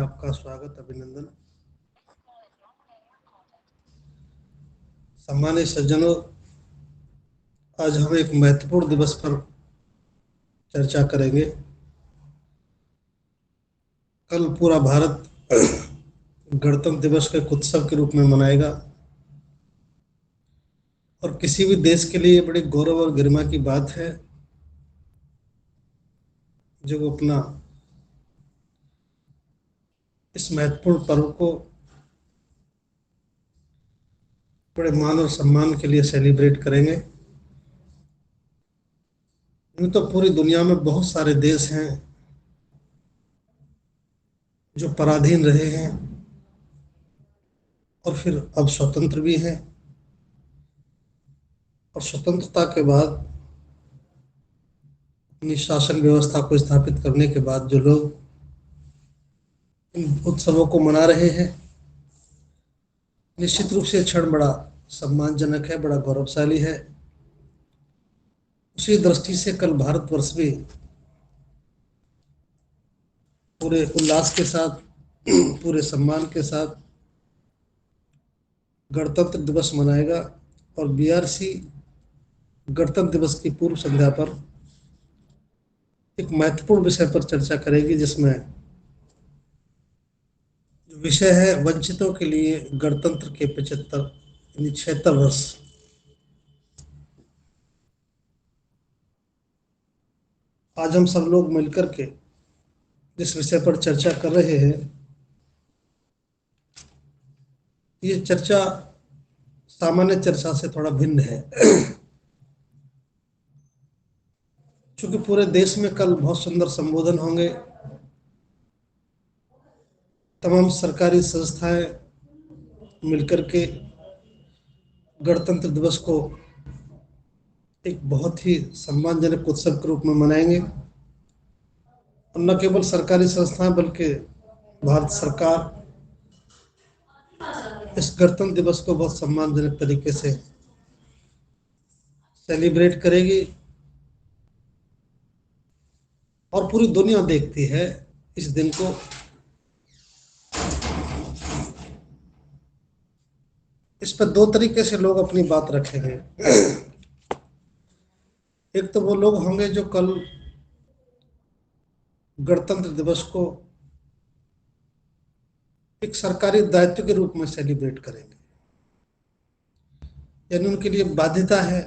आपका स्वागत अभिनंदन। सम्मानित सज्जनों, आज हम एक महत्वपूर्ण दिवस पर चर्चा करेंगे। कल पूरा भारत गणतंत्र दिवस को एक उत्सव के रूप में मनाएगा और किसी भी देश के लिए बड़ी गौरव और गरिमा की बात है जो वो अपना इस महत्वपूर्ण पर्व को बड़े मान और सम्मान के लिए सेलिब्रेट करेंगे। यूं तो पूरी दुनिया में बहुत सारे देश हैं जो पराधीन रहे हैं और फिर अब स्वतंत्र भी हैं, और स्वतंत्रता के बाद अपनी शासन व्यवस्था को स्थापित करने के बाद जो लोग इन उत्सवों को मना रहे हैं, निश्चित रूप से ये क्षण बड़ा सम्मानजनक है, बड़ा गौरवशाली है। उसी दृष्टि से कल भारतवर्ष भी पूरे उल्लास के साथ, पूरे सम्मान के साथ गणतंत्र दिवस मनाएगा और बीआरसी गणतंत्र दिवस की पूर्व संध्या पर एक महत्वपूर्ण विषय पर चर्चा करेगी, जिसमें विषय है वंचितों के लिए गणतंत्र के 75 यानी 76 वर्ष। आज हम सब लोग मिलकर के जिस विषय पर चर्चा कर रहे हैं, ये चर्चा सामान्य चर्चा से थोड़ा भिन्न है। क्योंकि पूरे देश में कल बहुत सुंदर संबोधन होंगे। तमाम सरकारी संस्थाएं मिलकर के गणतंत्र दिवस को एक बहुत ही सम्मानजनक उत्सव के रूप में मनाएंगे। और न केवल सरकारी संस्थाएं बल्कि भारत सरकार इस गणतंत्र दिवस को बहुत सम्मानजनक तरीके से सेलिब्रेट करेगी और पूरी दुनिया देखती है इस दिन को। इस पर दो तरीके से लोग अपनी बात रखेंगे। एक तो वो लोग होंगे जो कल गणतंत्र दिवस को एक सरकारी दायित्व के रूप में सेलिब्रेट करेंगे, यानी उनके लिए बाध्यता है,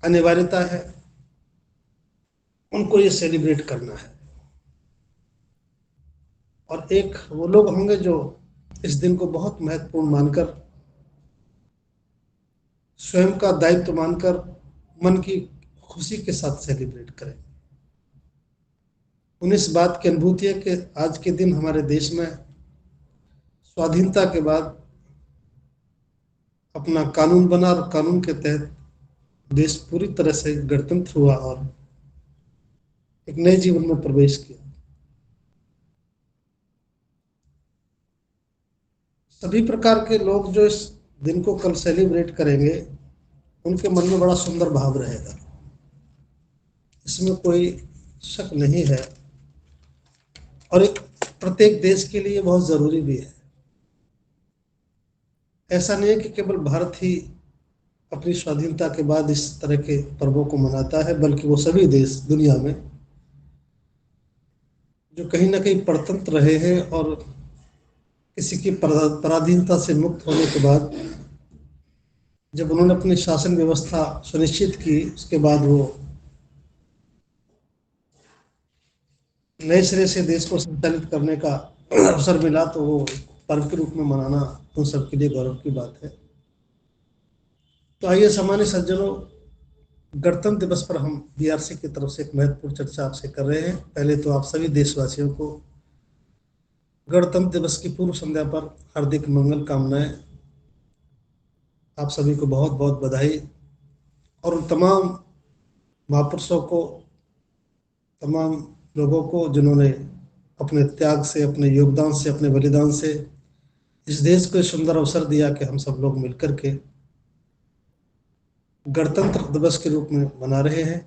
अनिवार्यता है, उनको ये सेलिब्रेट करना है। और एक वो लोग होंगे जो इस दिन को बहुत महत्वपूर्ण मानकर, स्वयं का दायित्व मानकर, मन की खुशी के साथ सेलिब्रेट करेंगे। उन्हें इस बात की अनुभूति है कि आज के दिन हमारे देश में स्वाधीनता के बाद अपना कानून बना और कानून के तहत देश पूरी तरह से गणतंत्र हुआ और एक नए जीवन में प्रवेश किया। सभी प्रकार के लोग जो इस दिन को कल सेलिब्रेट करेंगे, उनके मन में बड़ा सुंदर भाव रहेगा, इसमें कोई शक नहीं है। और एक प्रत्येक देश के लिए बहुत जरूरी भी है। ऐसा नहीं है कि केवल भारत ही अपनी स्वाधीनता के बाद इस तरह के पर्वों को मनाता है, बल्कि वो सभी देश दुनिया में जो कहीं ना कहीं परतंत्र रहे हैं और किसी की पराधीनता से मुक्त होने के बाद जब उन्होंने अपनी शासन व्यवस्था सुनिश्चित की, उसके बाद वो नए सिरे से देश को संचालित करने का अवसर मिला, तो वो पर्व के रूप में मनाना उन सबके लिए गौरव की बात है। तो आइए सामान्य सज्जनों, गणतंत्र दिवस पर हम बीआरसी की तरफ से एक महत्वपूर्ण चर्चा आपसे कर रहे हैं। पहले तो आप सभी देशवासियों को गणतंत्र दिवस की पूर्व संध्या पर हार्दिक मंगल कामनाएं। आप सभी को बहुत बहुत बधाई। और उन तमाम महापुरुषों को, तमाम लोगों को जिन्होंने अपने त्याग से, अपने योगदान से, अपने बलिदान से इस देश को सुंदर अवसर दिया कि हम सब लोग मिलकर के गणतंत्र दिवस के रूप में मना रहे हैं।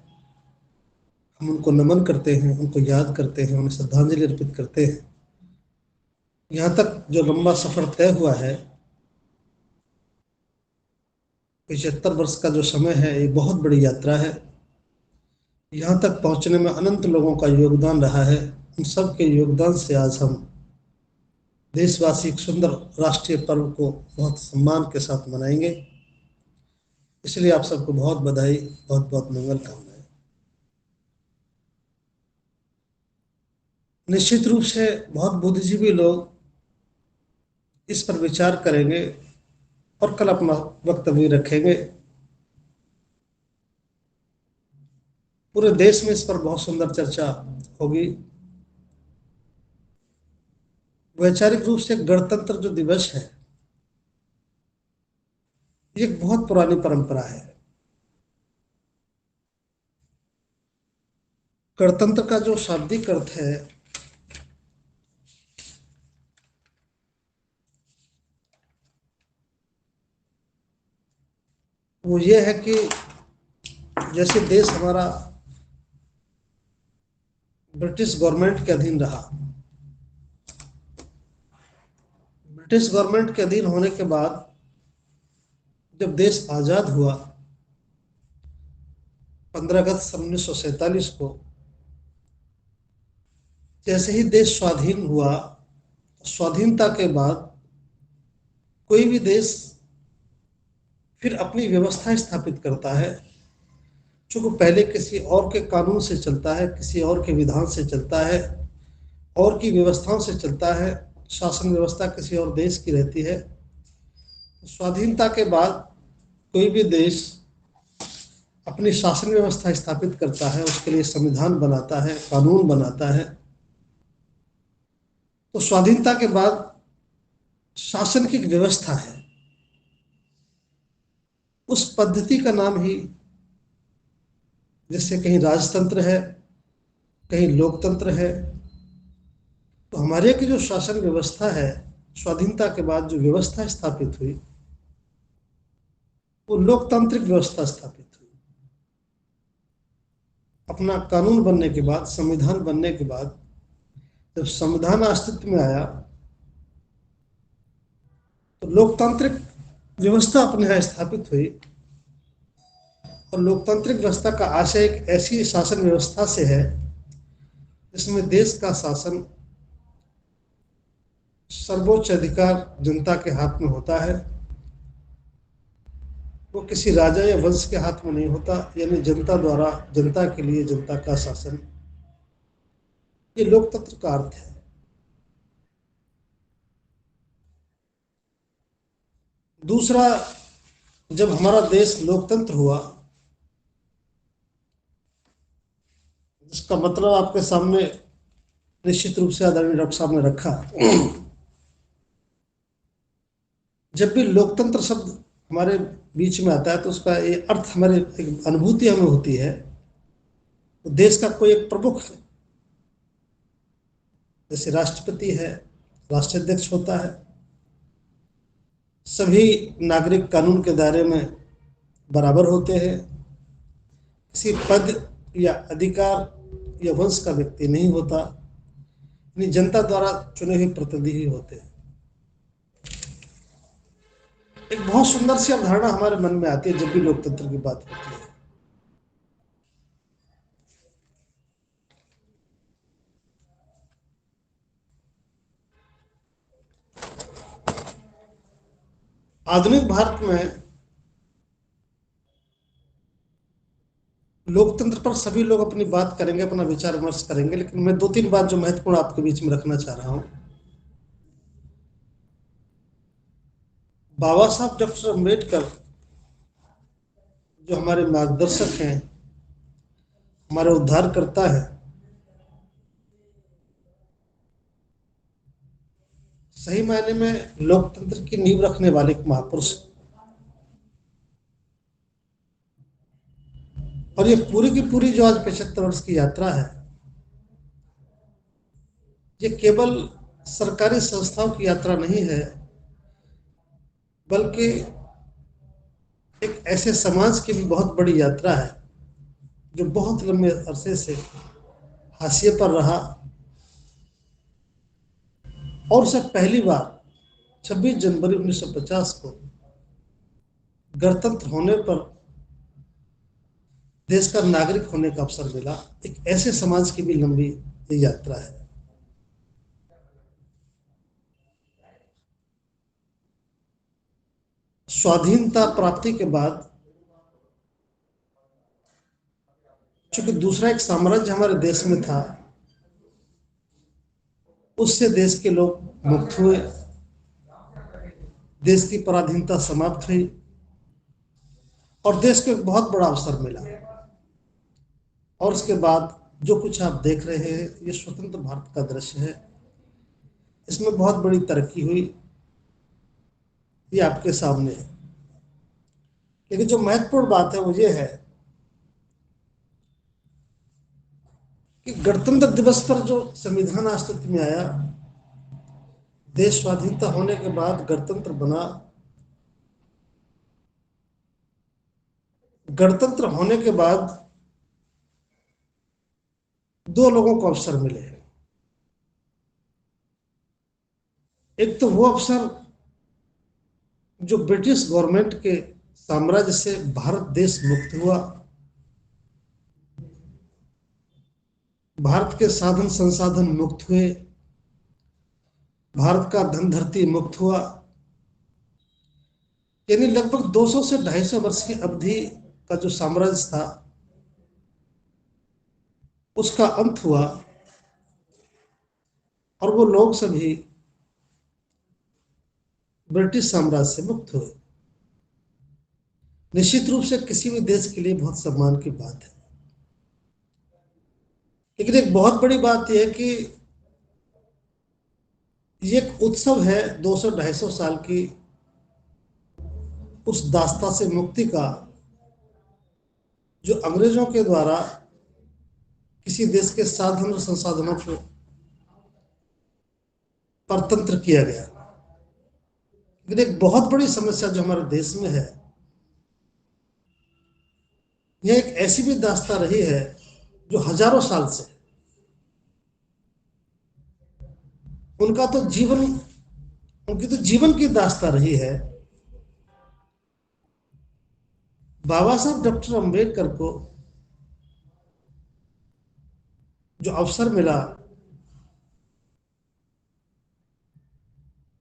हम उनको नमन करते हैं, उनको याद करते हैं, उन्हें श्रद्धांजलि अर्पित करते हैं। यहाँ तक जो लंबा सफर तय हुआ है, 75 वर्ष का जो समय है, ये बहुत बड़ी यात्रा है। यहाँ तक पहुँचने में अनंत लोगों का योगदान रहा है। उन सब के योगदान से आज हम देशवासी एक सुंदर राष्ट्रीय पर्व को बहुत सम्मान के साथ मनाएंगे। इसलिए आप सबको बहुत बधाई, बहुत बहुत मंगल कामनाएं। निश्चित रूप से बहुत बुद्धिजीवी लोग इस पर विचार करेंगे और कल अपना वक्तव्य रखेंगे। पूरे देश में इस पर बहुत सुंदर चर्चा होगी। वैचारिक रूप से गणतंत्र जो दिवस है, ये एक बहुत पुरानी परंपरा है। गणतंत्र का जो शाब्दिक अर्थ है, वो ये है कि जैसे देश हमारा ब्रिटिश गवर्नमेंट के अधीन रहा, ब्रिटिश गवर्नमेंट के अधीन होने के बाद जब देश आजाद हुआ 15 अगस्त 1947 को, जैसे ही देश स्वाधीन हुआ, स्वाधीनता के बाद कोई भी देश फिर अपनी व्यवस्था स्थापित करता है, चूंकि पहले किसी और के कानून से चलता है, किसी और के विधान से चलता है, और की व्यवस्थाओं से चलता है, शासन व्यवस्था किसी और देश की रहती है। स्वाधीनता के बाद कोई भी देश अपनी शासन व्यवस्था स्थापित करता है, उसके लिए संविधान बनाता है, कानून बनाता है। तो स्वाधीनता के बाद शासन की एक व्यवस्था है, उस पद्धति का नाम ही, जैसे कहीं राजतंत्र है, कहीं लोकतंत्र है, तो हमारे की जो शासन व्यवस्था है, स्वाधीनता के बाद जो व्यवस्था स्थापित हुई, वो लोकतांत्रिक व्यवस्था स्थापित हुई। अपना कानून बनने के बाद, संविधान बनने के बाद, जब संविधान अस्तित्व में आया, तो लोकतांत्रिक व्यवस्था अपने यहाँ स्थापित हुई। और लोकतांत्रिक व्यवस्था का आशय एक ऐसी शासन व्यवस्था से है जिसमें देश का शासन, सर्वोच्च अधिकार जनता के हाथ में होता है। वो किसी राजा या वंश के हाथ में नहीं होता, यानी जनता द्वारा, जनता के लिए जनता का शासन, ये लोकतंत्र का अर्थ है। दूसरा, जब हमारा देश लोकतंत्र हुआ, जिसका मतलब आपके सामने निश्चित रूप से आदरणीय डॉक्टर साहब ने रखा। जब भी लोकतंत्र शब्द हमारे बीच में आता है, तो उसका ये अर्थ, हमारे एक अनुभूति हमें होती है, तो देश का कोई एक प्रमुख, जैसे राष्ट्रपति है, राष्ट्राध्यक्ष होता है, सभी नागरिक कानून के दायरे में बराबर होते हैं, किसी पद या अधिकार या वंश का व्यक्ति नहीं होता, यानी जनता द्वारा चुने हुए प्रतिनिधि ही होते हैं। एक बहुत सुंदर सी अवधारणा हमारे मन में आती है जब भी लोकतंत्र की बात होती है। आधुनिक भारत में लोकतंत्र पर सभी लोग अपनी बात करेंगे, अपना विचार विमर्श करेंगे, लेकिन मैं दो तीन बात जो महत्वपूर्ण आपके बीच में रखना चाह रहा हूं। बाबा साहब डॉक्टर अम्बेडकर, जो हमारे मार्गदर्शक हैं, हमारे उद्धारकर्ता है, सही मायने में लोकतंत्र की नींव रखने वाले एक महापुरुष। और ये पूरी की पूरी जो आज 75 वर्ष की यात्रा है, ये केवल सरकारी संस्थाओं की यात्रा नहीं है, बल्कि एक ऐसे समाज की भी बहुत बड़ी यात्रा है जो बहुत लंबे अरसे से हाशिए पर रहा, और उसे पहली बार 26 जनवरी 1950 को गणतंत्र होने पर देश का नागरिक होने का अवसर मिला। एक ऐसे समाज की भी लंबी ये यात्रा है। स्वाधीनता प्राप्ति के बाद चूंकि दूसरा एक साम्राज्य हमारे देश में था, उससे देश के लोग मुक्त हुए, देश की पराधीनता समाप्त हुई और देश को एक बहुत बड़ा अवसर मिला। और उसके बाद जो कुछ आप देख रहे हैं, ये स्वतंत्र भारत का दृश्य है। इसमें बहुत बड़ी तरक्की हुई, ये आपके सामने है। लेकिन जो महत्वपूर्ण बात है वो ये है कि गणतंत्र दिवस पर जो संविधान अस्तित्व में आया, देश स्वाधीनता होने के बाद गणतंत्र बना, गणतंत्र होने के बाद दो लोगों को अवसर मिले। एक तो वो अवसर जो ब्रिटिश गवर्नमेंट के साम्राज्य से भारत देश मुक्त हुआ, भारत के साधन संसाधन मुक्त हुए, भारत का धन धरती मुक्त हुआ। यानी लगभग 200 से 250 वर्ष की अवधि का जो साम्राज्य था, उसका अंत हुआ और वो लोग सभी ब्रिटिश साम्राज्य से मुक्त हुए। निश्चित रूप से किसी भी देश के लिए बहुत सम्मान की बात है। लेकिन एक बहुत बड़ी बात यह है कि ये एक उत्सव है 200-250 साल की उस दास्ता से मुक्ति का, जो अंग्रेजों के द्वारा किसी देश के साधन और संसाधनों को परतंत्र किया गया। लेकिन एक बहुत बड़ी समस्या जो हमारे देश में है, यह एक ऐसी भी दास्ता रही है जो हजारों साल से, उनका तो जीवन, उनकी तो जीवन की दास्ता रही है। बाबा साहब डॉक्टर अंबेडकर को जो अवसर मिला,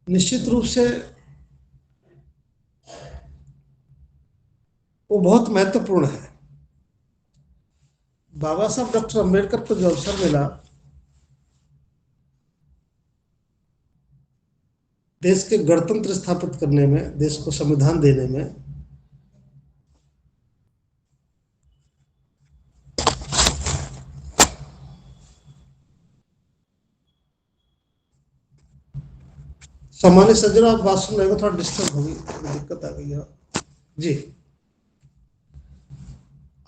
निश्चित रूप से वो बहुत महत्वपूर्ण है। बाबा साहब डॉक्टर अंबेडकर को जो अवसर मिला देश के गणतंत्र स्थापित करने में, देश को संविधान देने में, सामान्य सज्जनों आप बात सुन रहे हो, थोड़ा डिस्टर्ब होगी, दिक्कत आ गई है जी।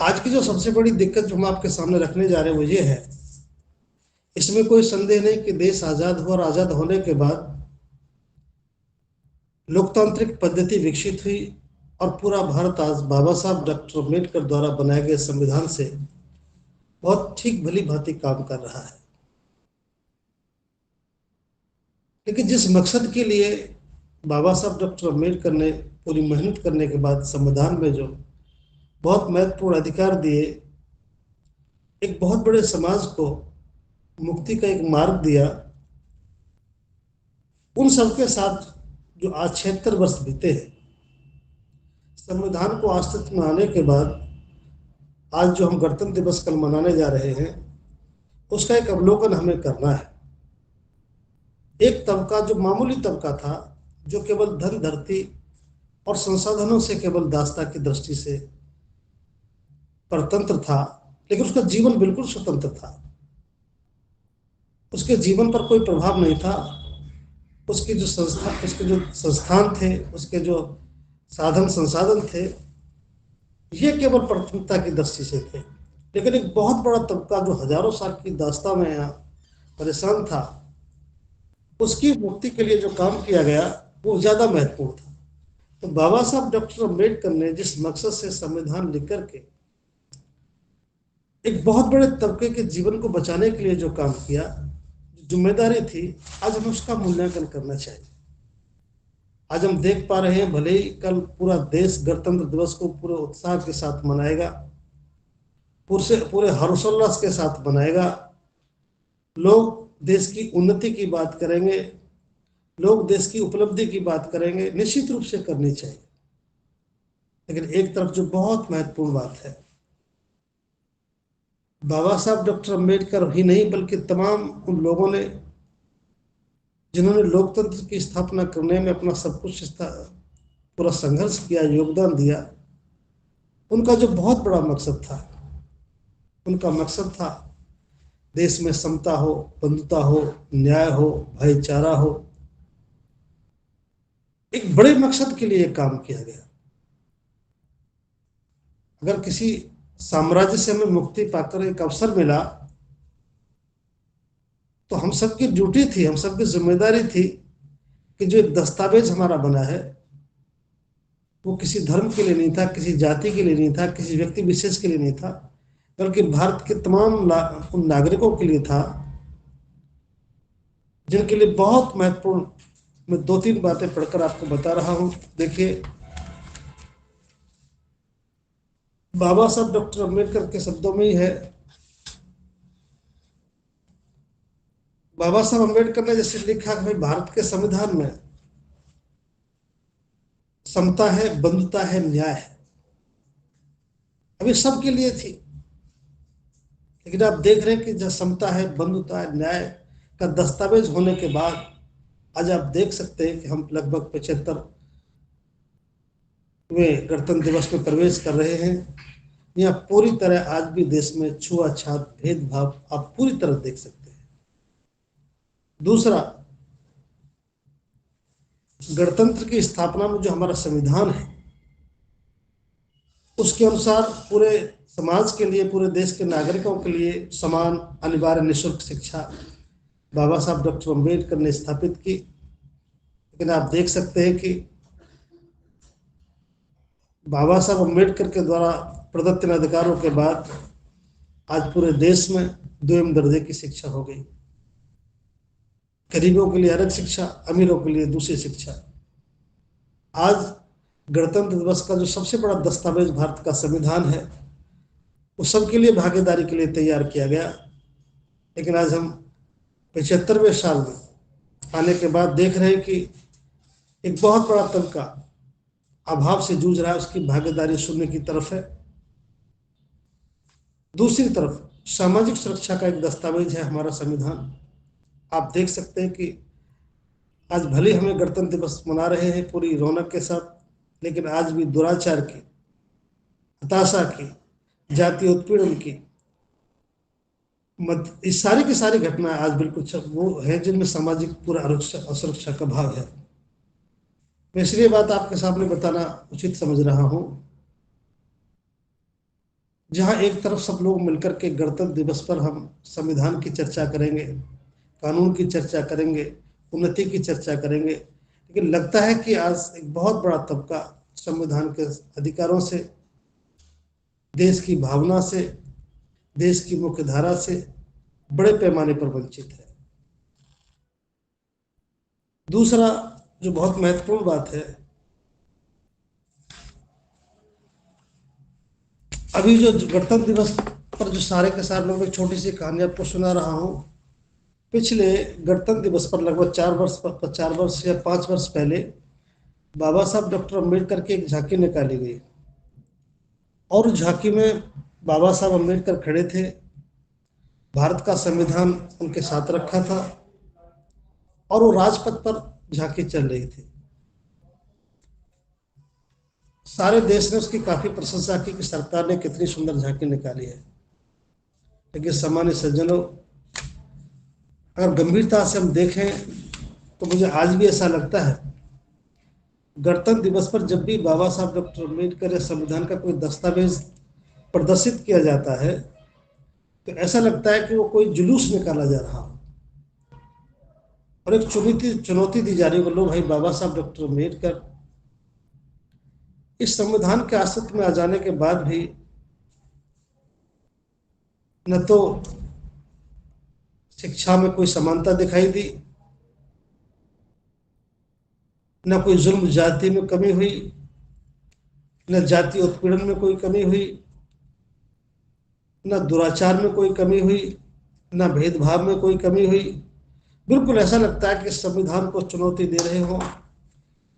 आज की जो सबसे बड़ी दिक्कत जो हम आपके सामने रखने जा रहे हैं वो ये है, इसमें कोई संदेह नहीं कि देश आजाद हुआ और आजाद होने के बाद लोकतांत्रिक पद्धति विकसित हुई और पूरा भारत आज बाबा साहब डॉक्टर अम्बेडकर द्वारा बनाए गए संविधान से बहुत ठीक भली भांति काम कर रहा है। लेकिन जिस मकसद के लिए बाबा साहब डॉक्टर अम्बेडकर ने पूरी मेहनत करने के बाद संविधान में जो बहुत महत्वपूर्ण अधिकार दिए, एक बहुत बड़े समाज को मुक्ति का एक मार्ग दिया, उन सबके साथ जो आज 76 वर्ष बीते हैं, संविधान को अस्तित्व में आने के बाद आज जो हम गणतंत्र दिवस कल मनाने जा रहे हैं, उसका एक अवलोकन हमें करना है। एक तबका जो मामूली तबका था, जो केवल धन धरती और संसाधनों से केवल दास्ता की दृष्टि से परतंत्र था, लेकिन उसका जीवन बिल्कुल स्वतंत्र था। उसके जीवन पर कोई प्रभाव नहीं था। उसके जो संस्थान थे, उसके जो साधन संसाधन थे, ये केवल परतंत्रता की दृष्टि से थे। लेकिन एक बहुत बड़ा तबका जो हजारों साल की दास्ता में यहाँ परेशान था, उसकी मुक्ति के लिए जो काम किया गया वो ज्यादा महत्वपूर्ण था। तो बाबा साहब डॉक्टर अम्बेडकर ने जिस मकसद से संविधान लिख करके एक बहुत बड़े तबके के जीवन को बचाने के लिए जो काम किया, जिम्मेदारी थी, आज हमें उसका मूल्यांकन करना चाहिए। आज हम देख पा रहे हैं, भले ही कल पूरा देश गणतंत्र दिवस को पूरे उत्साह के साथ मनाएगा, पूरे पूरे हर्षोल्लास के साथ मनाएगा, लोग देश की उन्नति की बात करेंगे, लोग देश की उपलब्धि की बात करेंगे, निश्चित रूप से करनी चाहिए। लेकिन एक तरफ जो बहुत महत्वपूर्ण बात है, बाबा साहब डॉक्टर अम्बेडकर ही नहीं बल्कि तमाम उन लोगों ने जिन्होंने लोकतंत्र की स्थापना करने में अपना सब कुछ पूरा संघर्ष किया, योगदान दिया, उनका जो बहुत बड़ा मकसद था, उनका मकसद था देश में समता हो, बंधुता हो, न्याय हो, भाईचारा हो। एक बड़े मकसद के लिए काम किया गया। अगर किसी साम्राज्य से हमें मुक्ति पाकर एक अवसर मिला, तो हम सबकी ड्यूटी थी, हम सबकी जिम्मेदारी थी कि जो एक दस्तावेज हमारा बना है, वो किसी धर्म के लिए नहीं था, किसी जाति के लिए नहीं था, किसी व्यक्ति विशेष के लिए नहीं था, बल्कि भारत के तमाम उन नागरिकों के लिए था जिनके लिए बहुत महत्वपूर्ण। मैं दो तीन बातें पढ़कर आपको बता रहा हूं। देखिए, बाबा साहब डॉक्टर अम्बेडकर के शब्दों में ही है। बाबा साहब अम्बेडकर ने जैसे लिखा कि भाई भारत के संविधान में समता है, बंधुता है, न्याय है। अभी सबके लिए थी, लेकिन आप देख रहे हैं कि जब समता है, बंधुता है, न्याय का दस्तावेज होने के बाद आज आप देख सकते हैं कि हम लगभग 75वें गणतंत्र दिवस में प्रवेश कर रहे हैं। यहाँ पूरी तरह आज भी देश में छुआछूत, भेदभाव आप पूरी तरह देख सकते हैं। दूसरा, गणतंत्र की स्थापना में जो हमारा संविधान है, उसके अनुसार पूरे समाज के लिए, पूरे देश के नागरिकों के लिए समान अनिवार्य निःशुल्क शिक्षा बाबा साहब डॉक्टर अम्बेडकर ने स्थापित की। लेकिन आप देख सकते हैं कि बाबा साहब अम्बेडकर के द्वारा प्रदत्त इन अधिकारों के बाद आज पूरे देश में द्वितीय दर्जे की शिक्षा हो गई। गरीबों के लिए अलग शिक्षा, अमीरों के लिए दूसरी शिक्षा। आज गणतंत्र दिवस का जो सबसे बड़ा दस्तावेज भारत का संविधान है, वो सबके लिए भागीदारी के लिए तैयार किया गया। लेकिन आज हम 75वें साल में आने के बाद देख रहे हैं कि एक बहुत बड़ा तबका अभाव से जूझ रहा है, उसकी भागीदारी शून्य की तरफ है। दूसरी तरफ सामाजिक सुरक्षा का एक दस्तावेज है हमारा संविधान। आप देख सकते हैं कि आज भले हमें गणतंत्र दिवस मना रहे हैं पूरी रौनक के साथ, लेकिन आज भी दुराचार की, हताशा की, जातीय उत्पीड़न की, इस सारी की सारी घटनाएं आज बिल्कुल वो है जिनमें सामाजिक पूरा असुरक्षा का भाव है। मैं इसलिए बात आपके सामने बताना उचित समझ रहा हूं। जहां एक तरफ सब लोग मिलकर के गणतंत्र दिवस पर हम संविधान की चर्चा करेंगे, कानून की चर्चा करेंगे, उन्नति की चर्चा करेंगे, लेकिन लगता है कि आज एक बहुत बड़ा तबका संविधान के अधिकारों से, देश की भावना से, देश की मुख्य धारा से बड़े पैमाने पर वंचित है। दूसरा जो बहुत महत्वपूर्ण बात है, अभी जो गणतंत्र दिवस पर जो सारे के सारे लोग, एक छोटी सी कहानी आपको सुना रहा हूं। पिछले गणतंत्र दिवस पर लगभग 4 वर्ष या 5 वर्ष पहले बाबा साहब डॉक्टर अम्बेडकर की एक झांकी निकाली गई, और उस झांकी में बाबा साहब अम्बेडकर खड़े थे, भारत का संविधान उनके साथ रखा था, और वो राजपथ पर झांकी चल रही थी। सारे देश ने उसकी काफी प्रशंसा की कि सरकार ने कितनी सुंदर झांकी निकाली है। लेकिन सामान्य सज्जनों, अगर गंभीरता से हम देखें तो मुझे आज भी ऐसा लगता है, गणतंत्र दिवस पर जब भी बाबा साहब डॉक्टर अम्बेडकर या संविधान का कोई दस्तावेज प्रदर्शित किया जाता है, तो ऐसा लगता है कि वो कोई जुलूस निकाला जा रहा हो और एक चुनौती दी जा रही है। लो भाई, बाबा साहब डॉक्टर अम्बेडकर इस संविधान के अस्तित्व में आ जाने के बाद भी न तो शिक्षा में कोई समानता दिखाई दी, न कोई जुल्म जाति में कमी हुई, न जाति उत्पीड़न में कोई कमी हुई, न दुराचार में कोई कमी हुई, न भेदभाव में कोई कमी हुई। बिल्कुल ऐसा लगता है कि संविधान को चुनौती दे रहे हो,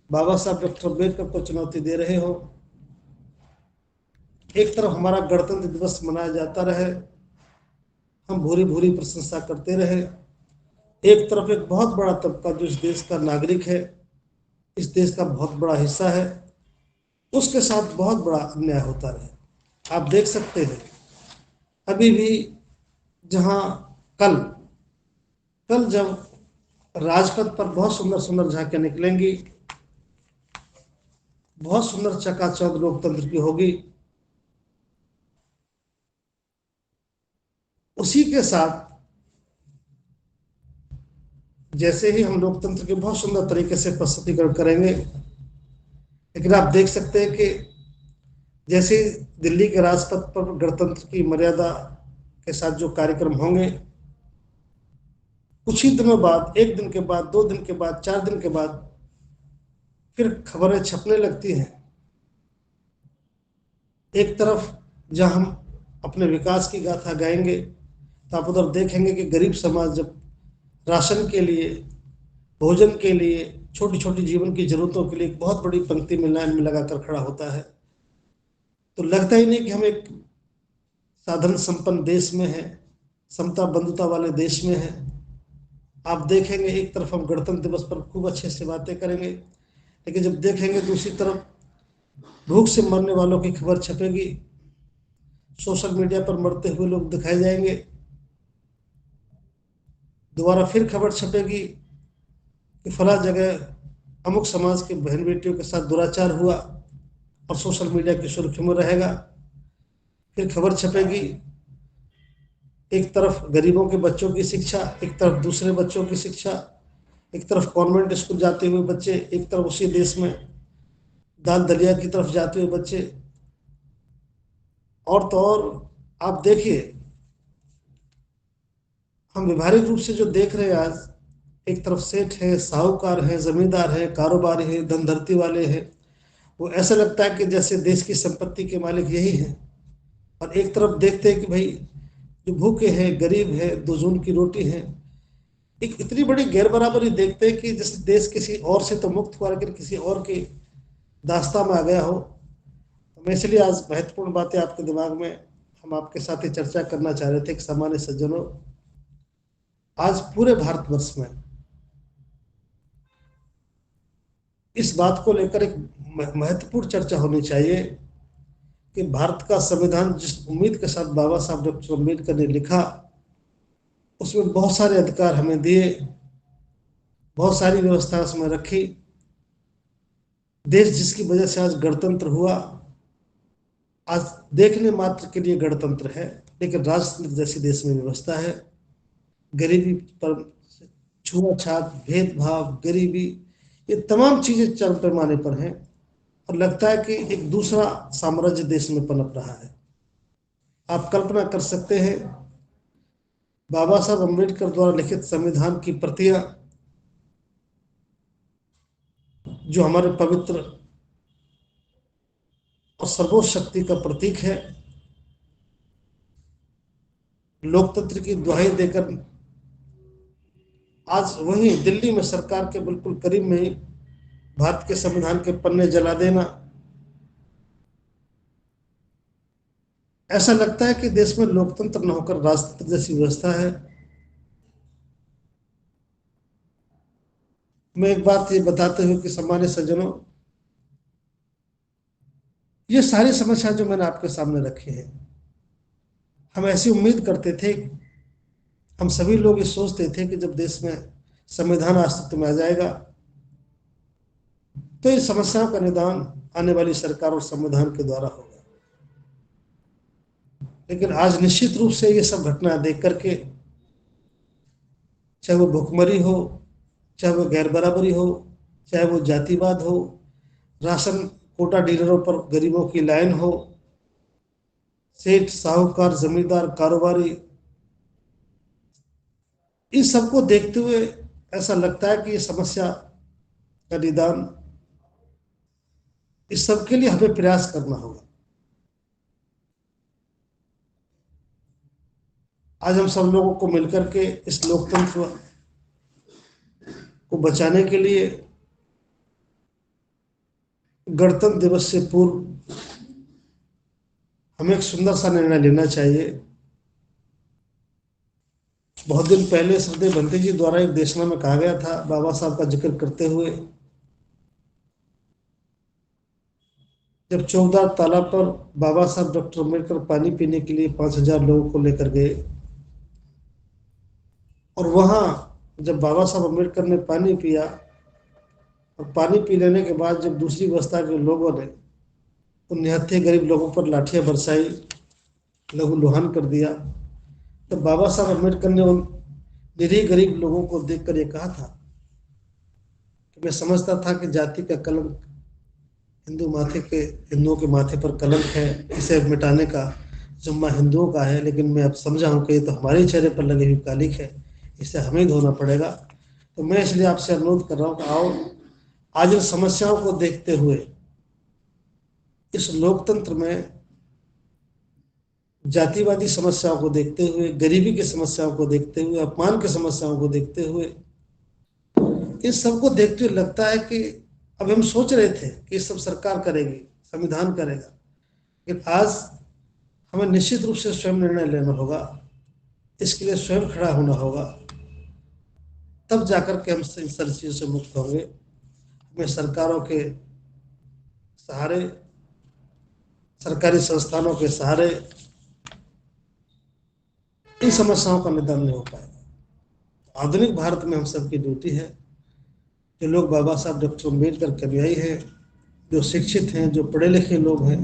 बाबा साहब डॉक्टर अम्बेडकर को चुनौती दे रहे हो। एक तरफ हमारा गणतंत्र दिवस मनाया जाता रहे, हम भूरी भूरी प्रशंसा करते रहे, एक तरफ एक बहुत बड़ा तबका जो इस देश का नागरिक है, इस देश का बहुत बड़ा हिस्सा है, उसके साथ बहुत बड़ा अन्याय होता रहे। आप देख सकते हैं अभी भी, जहां कल कल जब राजपथ पर बहुत सुंदर सुंदर झांकियां निकलेंगी, बहुत सुंदर चकाचौंध लोकतंत्र की होगी, उसी के साथ जैसे ही हम लोकतंत्र के बहुत सुंदर तरीके से प्रस्तुतिकरण करेंगे, लेकिन आप देख सकते हैं कि जैसे दिल्ली के राजपथ पर गणतंत्र की मर्यादा के साथ जो कार्यक्रम होंगे, कुछ ही दिनों बाद, एक दिन के बाद, 2 दिन के बाद, 4 दिन के बाद फिर खबरें छपने लगती हैं। एक तरफ जहां हम अपने विकास की गाथा गाएंगे, तो आप उधर देखेंगे कि गरीब समाज जब राशन के लिए, भोजन के लिए, छोटी छोटी जीवन की जरूरतों के लिए एक बहुत बड़ी पंक्ति में लाइन में लगाकर खड़ा होता है, तो लगता ही नहीं कि हम एक साधन संपन्न देश में हैं, समता बंधुता वाले देश में हैं। आप देखेंगे एक तरफ हम गणतंत्र दिवस पर खूब अच्छे से बातें करेंगे, लेकिन जब देखेंगे दूसरी तरफ भूख से मरने वालों की खबर छपेगी, सोशल मीडिया पर मरते हुए लोग दिखाए जाएंगे, दोबारा फिर खबर छपेगी कि फला जगह अमुक समाज के बहन बेटियों के साथ दुराचार हुआ, और सोशल मीडिया की सुर्खियों में रहेगा। फिर खबर छपेगी, एक तरफ गरीबों के बच्चों की शिक्षा, एक तरफ दूसरे बच्चों की शिक्षा, एक तरफ कॉन्वेंट स्कूल जाते हुए बच्चे, एक तरफ उसी देश में दाल दलिया की तरफ जाते हुए बच्चे। और तो और आप देखिए, हम व्यवहारिक रूप से जो देख रहे हैं आज, एक तरफ सेठ है, साहूकार है, जमींदार है, कारोबारी है, धनधरती वाले हैं, वो ऐसा लगता है कि जैसे देश की संपत्ति के मालिक यही हैं। और एक तरफ देखते हैं कि भाई जो भूखे हैं, गरीब है, दो जून की रोटी है, एक इतनी बड़ी गैर बराबरी देखते हैं कि जैसे देश किसी और से तो मुक्त हुआ, लेकिन किसी और के दास्ता में आ गया हो। तो मैं इसलिए आज महत्वपूर्ण बातें आपके दिमाग में हम आपके साथ ही चर्चा करना चाह रहे थे कि सामान्य सज्जनों, आज पूरे भारतवर्ष में इस बात को लेकर एक महत्वपूर्ण चर्चा होनी चाहिए कि भारत का संविधान जिस उम्मीद के साथ बाबा साहब डॉक्टर अम्बेडकर ने लिखा, उसमें बहुत सारे अधिकार हमें दिए, बहुत सारी व्यवस्था उसमें रखी। देश जिसकी वजह से आज गणतंत्र हुआ, आज देखने मात्र के लिए गणतंत्र है, लेकिन राजतंत्र जैसी देश में व्यवस्था है। गरीबी पर छूआछात, भेदभाव, गरीबी, ये तमाम चीजें चरम पैमाने पर हैं, और लगता है कि एक दूसरा साम्राज्य देश में पनप रहा है। आप कल्पना कर सकते हैं, बाबा साहब अम्बेडकर द्वारा लिखित संविधान की प्रतियां, जो हमारे पवित्र और सर्वोच्च शक्ति का प्रतीक है, लोकतंत्र की दुहाई देकर आज वहीं दिल्ली में सरकार के बिल्कुल करीब में ही भारत के संविधान के पन्ने जला देना, ऐसा लगता है कि देश में लोकतंत्र न होकर राजतंत्र जैसी व्यवस्था है। मैं एक बात ये बताते हुए कि सम्मानित सज्जनों, ये सारी समस्या जो मैंने आपके सामने रखी है, हम ऐसी उम्मीद करते थे, हम सभी लोग ये सोचते थे कि जब देश में संविधान अस्तित्व में आ जाएगा, तो इस समस्याओं का निदान आने वाली सरकार और संविधान के द्वारा होगा। लेकिन आज निश्चित रूप से ये सब घटनाएं देख करके, चाहे वो भुखमरी हो, चाहे वो गैर बराबरी हो, चाहे वो जातिवाद हो, राशन कोटा डीलरों पर गरीबों की लाइन हो, सेठ साहूकार जमींदार कारोबारी इन सबको देखते हुए ऐसा लगता है कि ये समस्या का निदान, इस सब के लिए हमें प्रयास करना होगा। आज हम सब लोगों को मिलकर के इस लोकतंत्र को बचाने के लिए गणतंत्र दिवस से पूर्व हमें एक सुंदर सा निर्णय लेना चाहिए। बहुत दिन पहले सरदेव भंते जी द्वारा एक देशना में कहा गया था, बाबा साहब का जिक्र करते हुए, जब चौकीदार तालाब पर बाबा साहब डॉक्टर अम्बेडकर पानी पीने के लिए 5,000 लोगों को लेकर गए, और वहां जब बाबा साहब अम्बेडकर ने पानी पिया, और पानी पी लेने के बाद जब दूसरी अवस्था के लोगों ने उन निहत्थे गरीब लोगों पर लाठियां बरसाई, लहूलुहान कर दिया, तब बाबा साहब अम्बेडकर ने उन निरीह गरीब लोगों को देखकर ये कहा था कि मैं समझता था कि जाति का कलंक हिंदुओं के माथे पर कलंक है, इसे मिटाने का जिम्मा हिंदुओं का है, लेकिन मैं अब समझा हूं कि ये तो हमारे चेहरे पर लगी हुई कालिक है, इसे हमें ही धोना पड़ेगा। तो मैं इसलिए आपसे अनुरोध कर रहा हूं कि आओ आज इन समस्याओं को देखते हुए, इस लोकतंत्र में जातिवादी समस्याओं को देखते हुए, गरीबी की समस्याओं को देखते हुए, अपमान की समस्याओं को देखते हुए, इन सबको देखते हुए लगता है कि अब हम सोच रहे थे कि ये सब सरकार करेगी, संविधान करेगा, लेकिन आज हमें निश्चित रूप से स्वयं निर्णय लेना होगा, इसके लिए स्वयं खड़ा होना होगा, तब जाकर के हम इन सारी चीजों से मुक्त होंगे। हमें सरकारों के सहारे, सरकारी संस्थानों के सहारे इन समस्याओं का निदान नहीं हो पाएगा। आधुनिक भारत में हम सबकी ड्यूटी है, जो लोग बाबा साहब डॉक्टर अम्बेडकर के अनुयायी हैं, जो शिक्षित हैं, जो पढ़े लिखे लोग हैं,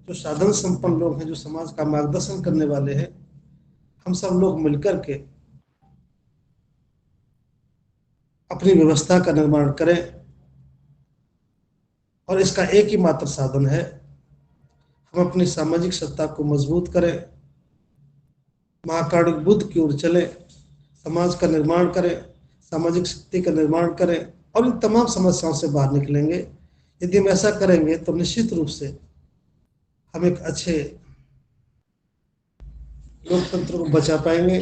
जो साधन संपन्न लोग हैं, जो समाज का मार्गदर्शन करने वाले हैं, हम सब लोग मिलकर के अपनी व्यवस्था का निर्माण करें। और इसका एक ही मात्र साधन है, हम अपनी सामाजिक सत्ता को मजबूत करें, महाकारुणिक बुद्ध की ओर चलें, समाज का निर्माण करें, सामाजिक शक्ति का निर्माण करें, और इन तमाम समस्याओं से बाहर निकलेंगे। यदि हम ऐसा करेंगे तो निश्चित रूप से हम एक अच्छे लोकतंत्र को बचा पाएंगे,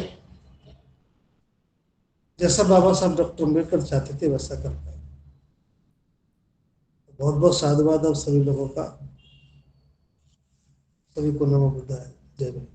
जैसा बाबा साहब डॉक्टर अम्बेडकर चाहते थे वैसा कर पाएंगे। बहुत बहुत साधुवाद आप सभी लोगों का। सभी को नमो बुद्धाय। जय हिंद।